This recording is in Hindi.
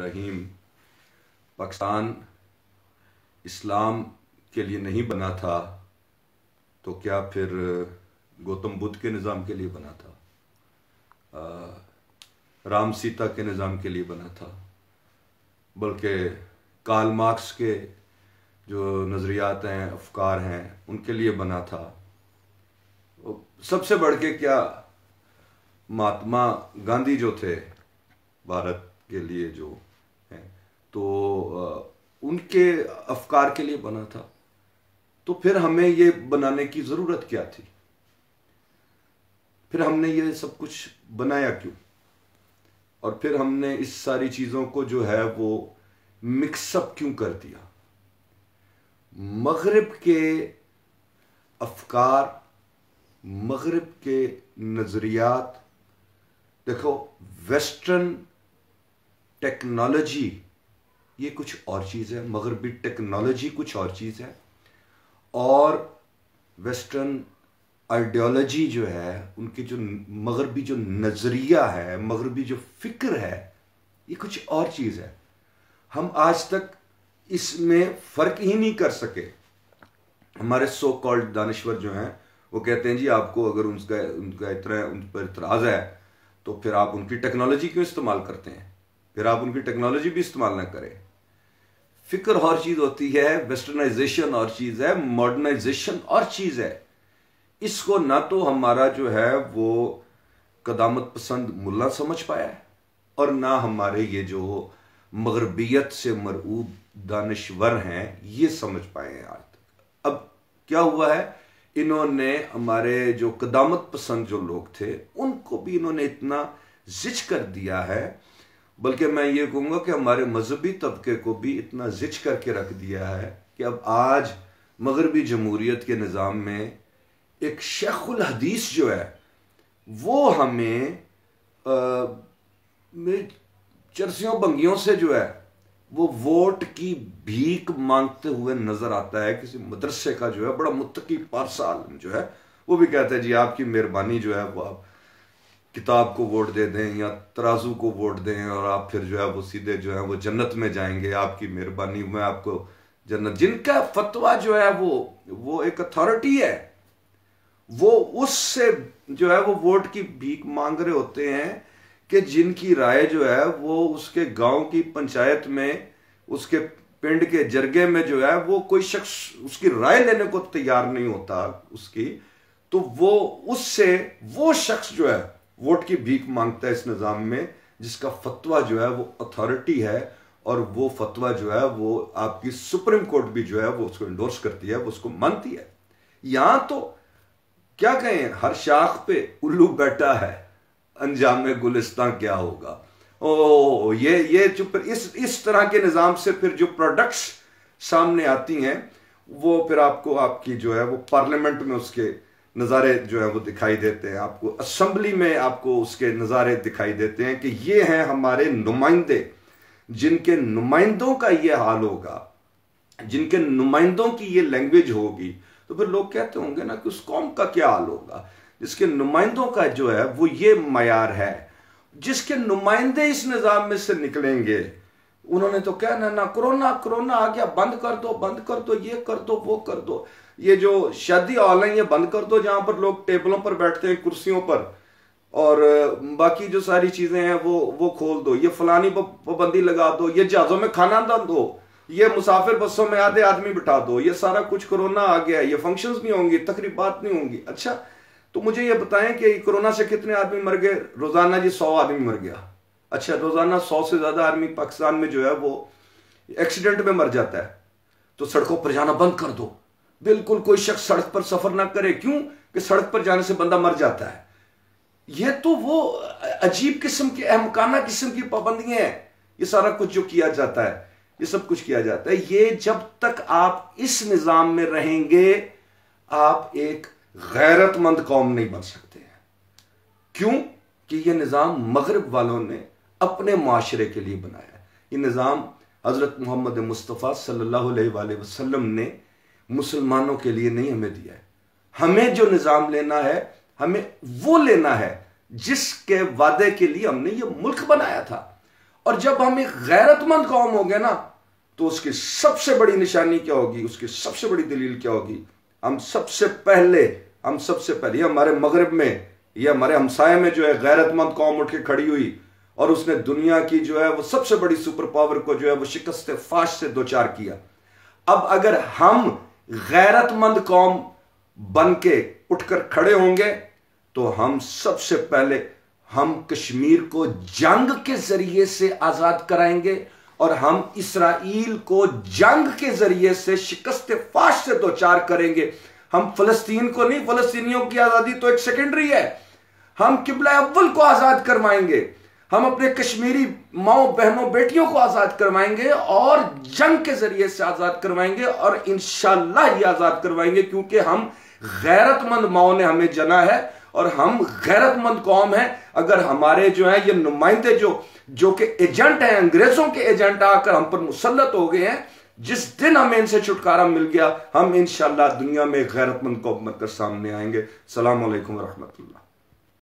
रहीम। पाकिस्तान इस्लाम के लिए नहीं बना था तो क्या फिर गौतम बुद्ध के निज़ाम के लिए बना था? राम सीता के निज़ाम के लिए बना था? बल्कि कार्ल मार्क्स के जो नज़रियात हैं, अफकार हैं, उनके लिए बना था। सबसे बढ़ के क्या महात्मा गांधी जो थे भारत के लिए जो हैं, तो उनके अफकार के लिए बना था। तो फिर हमें ये बनाने की ज़रूरत क्या थी? फिर हमने ये सब कुछ बनाया क्यों? और फिर हमने इस सारी चीज़ों को जो है वो मिक्सअप क्यों कर दिया? मगरिब के अफकार, मगरिब के नज़रियात, देखो वेस्टर्न टेक्नोलॉजी ये कुछ और चीज़ है, मगरबी टेक्नोलॉजी कुछ और चीज़ है, और वेस्टर्न आइडियोलॉजी जो है, उनकी जो मगरबी जो नज़रिया है, मगरबी जो फिक्र है, ये कुछ और चीज़ है। हम आज तक इसमें फ़र्क ही नहीं कर सके। हमारे सो कॉल्ड दानिश्वर जो हैं वो कहते हैं जी आपको अगर उनका इतना उन पर इतराज़ है तो फिर आप उनकी टेक्नोलॉजी क्यों इस्तेमाल करते हैं? फिर आप उनकी टेक्नोलॉजी भी इस्तेमाल ना करें। फिक्र और चीज़ होती है, वेस्टर्नाइजेशन और चीज़ है, मॉडर्नाइजेशन और चीज़ है। इसको ना तो हमारा जो है वो कदामत पसंद मुल्ला समझ पाया है, और ना हमारे ये जो मगरबियत से मरऊब दानिश्वर हैं ये समझ पाए हैं आज तक। अब क्या हुआ है, इन्होंने हमारे जो कदामत पसंद जो लोग थे उनको भी इन्होंने इतना जिच कर दिया है, बल्कि मैं ये कहूँगा कि हमारे मजहबी तबके को भी इतना जिच करके रख दिया है कि अब आज मगरबी जमहूरियत के निज़ाम में एक शेखुल हदीस जो है वो हमें चरसियों बंगियों से जो है वो वोट की भीख मांगते हुए नजर आता है। किसी मदरसे का जो है बड़ा मुत्तकी पारसा आलम जो है वो भी कहता है जी आपकी मेहरबानी जो है वो आप किताब को वोट दे दें या तराजू को वोट दें और आप फिर जो है वो सीधे जो है वो जन्नत में जाएंगे, आपकी मेहरबानी में आपको जन्नत। जिनका फतवा जो है वो एक अथॉरिटी है, वो उससे जो है वो वोट की भीख मांग रहे होते हैं कि जिनकी राय जो है वो उसके गांव की पंचायत में, उसके पिंड के जरगे में जो है वो कोई शख्स उसकी राय लेने को तैयार नहीं होता उसकी, तो वो उससे वो शख्स जो है वोट की भीख मांगता है इस निज़ाम में, जिसका फतवा जो है वो अथॉरिटी है, और वो फतवा जो है वो आपकी सुप्रीम कोर्ट भी जो है वो उसको इंडोर्स करती है, वो उसको मानती है। यहां तो क्या कहें, हर शाख पे उल्लू बैठा है, अंजाम में गुलिस्तान क्या होगा। ओ ये चुप, इस तरह के निज़ाम से फिर जो प्रोडक्ट्स सामने आती हैं वो फिर आपको आपकी जो है वो पार्लियामेंट में उसके नज़ारे जो है वो दिखाई देते हैं, आपको असेंबली में आपको उसके नज़ारे दिखाई देते हैं कि ये हैं हमारे नुमाइंदे। जिनके नुमाइंदों का ये हाल होगा, जिनके नुमाइंदों की ये लैंग्वेज होगी, तो फिर लोग कहते होंगे ना कि उस कौम का क्या हाल होगा जिसके नुमाइंदों का जो है वो ये मयार है। जिसके नुमाइंदे इस निज़ाम में से निकलेंगे उन्होंने तो कहना ना कोरोना कोरोना आ गया, बंद कर दो, ये कर दो, वो कर दो, ये जो शादी हॉल है ये बंद कर दो जहां पर लोग टेबलों पर बैठते हैं, कुर्सियों पर, और बाकी जो सारी चीजें हैं वो खोल दो, ये फलानी पाबंदी लगा दो, ये जहाजों में खाना ना दो, ये मुसाफिर बसों में आधे आदमी बिठा दो, ये सारा कुछ कोरोना आ गया, ये फंक्शंस नहीं होंगी, तकरीबात नहीं होंगी। अच्छा तो मुझे ये बताएं कि कोरोना से कितने आदमी मर गए? रोजाना जी 100 आदमी मर गया। अच्छा रोजाना 100 से ज्यादा आदमी पाकिस्तान में जो है वो एक्सीडेंट में मर जाता है, तो सड़कों पर जाना बंद कर दो, बिल्कुल कोई शख्स सड़क पर सफर ना करे। क्यों? कि सड़क पर जाने से बंदा मर जाता है। यह तो वो अजीब किस्म की, अहमकाना किस्म की पाबंदियां हैं। ये सारा कुछ जो किया जाता है, ये सब कुछ किया जाता है, ये जब तक आप इस निजाम में रहेंगे आप एक गैरतमंद कौम नहीं बन सकते हैं। क्यों? कि ये निजाम मगरिब वालों ने अपने माशरे के लिए बनाया है। ये निजाम हजरत मोहम्मद मुस्तफ़ा सल्लल्लाहु अलैहि वसल्लम ने मुसलमानों के लिए नहीं हमें दिया है। हमें जो निजाम लेना है, हमें वो लेना है जिसके वादे के लिए हमने ये मुल्क बनाया था। और जब हम एक गैरतमंद कौम हो गए ना, तो उसकी सबसे बड़ी निशानी क्या होगी, उसकी सबसे बड़ी दलील क्या होगी? हम सबसे पहले ये हमारे मगरिब में, ये हमारे हमसाये में जो है गैरतमंद कौम उठ के खड़ी हुई और उसने दुनिया की जो है वो सबसे बड़ी सुपर पावर को जो है वो शिकस्त फाश से दो चार किया। अब अगर हम गैरतमंद कौम बन के उठकर खड़े होंगे तो हम सबसे पहले हम कश्मीर को जंग के जरिए से आजाद कराएंगे और हम इसराइल को जंग के जरिए से शिकस्त फाश से दो चार करेंगे। हम फलस्तीन को नहीं, फलस्तीनियों की आजादी तो एक सेकेंडरी है, हम किबला अव्वल को आजाद करवाएंगे, हम अपने कश्मीरी माओ बहनों बेटियों को आजाद करवाएंगे और जंग के जरिए से आजाद करवाएंगे और इंशाअल्लाह ये आजाद करवाएंगे, क्योंकि हम गैरतमंद माओ ने हमें जना है और हम गैरतमंद कौम हैं। अगर हमारे जो है ये नुमाइंदे जो कि एजेंट हैं, अंग्रेजों के एजेंट आकर हम पर मुसल्लत हो गए हैं, जिस दिन हमें इनसे छुटकारा मिल गया हम इंशाअल्लाह दुनिया में गैरतमंद कौम बनकर सामने आएंगे। अस्सलाम वालेकुम व रहमतुल्लाह।